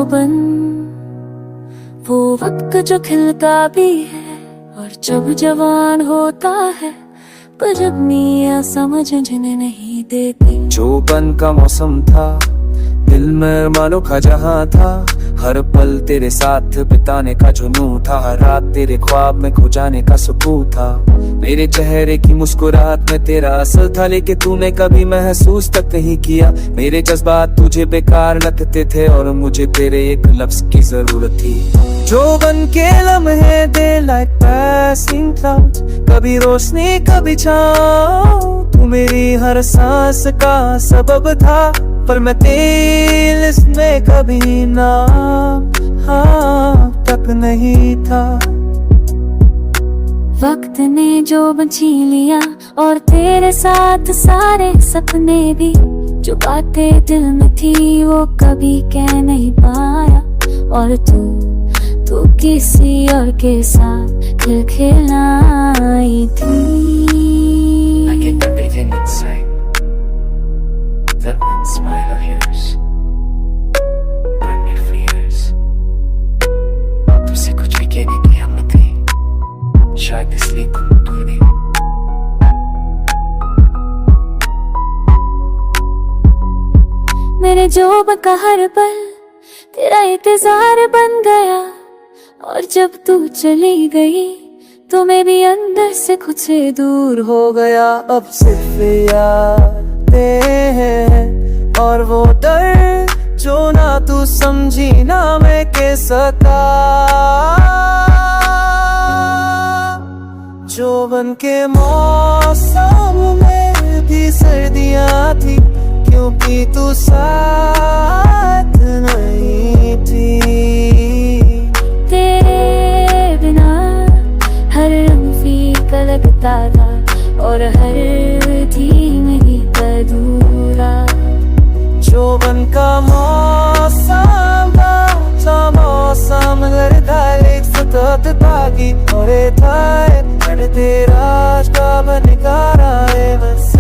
जोबन वो वक्त जो खिलता भी है और जब जवान होता है, पर जब निया समझ जिन्हें नहीं देती। जोबन का मौसम था, दिल में मानो खजहां था, हर पल तेरे साथ बिताने का जुनून था, हर रात तेरे ख्वाब में खो जाने का सुकून था। मेरे चेहरे की मुस्कुराहट में तेरा असल था, लेकिन तूने कभी महसूस तक नहीं किया। मेरे जज्बात तुझे बेकार लगते थे और मुझे तेरे एक लफ्ज की जरूरत थी। जोबन के लम्हे दे लाइक पैसिंग क्लाउड्स, कभी रोशनी कभी छाँव, तू मेरी हर सांस का सबब था, पर मैं तेरी लिस्ट में कभी नाम तक नहीं था। वक्त ने जो छीन लिया और तेरे साथ सारे सपने भी, जो बातें दिल में थी वो कभी कह नहीं पाया। और तू किसी और के साथ खेल खिलाई थी। I get the beating inside, that smile of yours, burn me for years. तुझसे कुछ भी कहने की हिम्मत थी, शायद इसलिए तूने मेरे जोबन का हर पल तेरा इंतजार बन गया, और जब तू चली गई तो मैं भी अंदर से खुद से दूर हो गया। अब सिर्फ यादें हैं और वो डर जो ना तू समझी ना मैं के सका। जोबन के मौसम में भी सर्दियाँ थी, क्योंकि तू साथ नहीं थी। तेरे बिना हर रंग फीका लगता था और हर धीम ही अधूरा। जोबन का मौसम मौसम लड़ता एक सतत भागी और तेरा का बनकारा है बस।